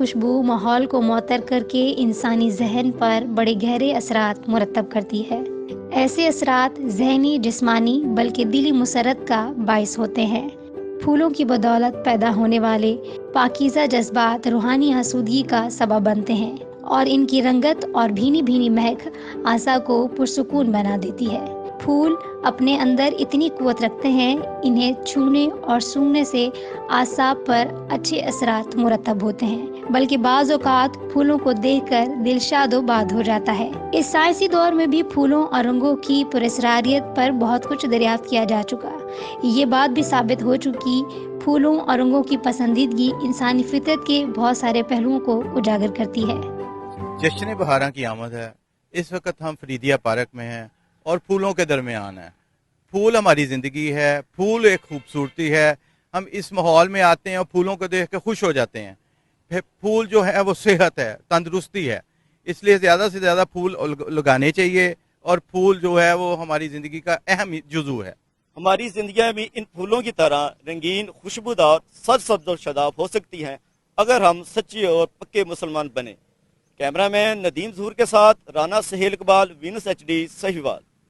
خوشبو ماحول کو معطر کر کے انسانی ذہن پر بڑے گہرے اثرات مرتب کرتی ہے۔ ایسے اثرات ذہنی، جسمانی بلکہ دلی مسرت کا باعث ہوتے ہیں۔ پھولوں کی بدولت پیدا ہونے والے پاکیزہ جذبات روحانی آسودگی کا سبب بنتے ہیں، اور ان کی رنگت اور بھینی بھینی مہک اعصاب کو پرسکون بنا دیتی ہے۔ پھول اپنے اندر اتنی قوت رکھتے ہیں، انہیں چھونے اور سونگنے سے اعصاب پر اچھے اثرات مرتب ہوتے ہیں، بلکہ بعض اوقات پھولوں کو دیکھ کر دل شاد و باد ہو جاتا ہے۔ اس سائنسی دور میں بھی پھولوں اور رنگوں کی پراسراریت پر بہت کچھ دریافت کیا جا چکا۔ یہ بات بھی ثابت ہو چکی پھولوں اور رنگوں کی پسندیدگی انسانی فطرت کے بہت سارے پہلوؤں کو اجاگر کرتی ہے۔ جشن بہاراں کی آمد ہے۔ اس وقت ہم فریدیہ پارک میں ہیں اور پھولوں کے درمیان ہیں۔ پھول ہماری زندگی ہے، پھول ایک خوبصورتی ہے۔ ہم اس ماحول میں آتے ہیں اور پھولوں کو دیکھ کے خوش ہو جاتے ہیں۔ پھر پھول جو ہے وہ صحت ہے، تندرستی ہے، اس لیے زیادہ سے زیادہ پھول لگانے چاہیے، اور پھول جو ہے وہ ہماری زندگی کا اہم جزو ہے۔ ہماری زندگیاں بھی ان پھولوں کی طرح رنگین، خوشبودار، سرسبز اور شاداب ہو سکتی ہیں اگر ہم سچے اور پکے مسلمان بنیں۔ کیمرہ مین ندیم ظہور کے ساتھ رانا سہیل اقبال، وینس HD، سہیوال۔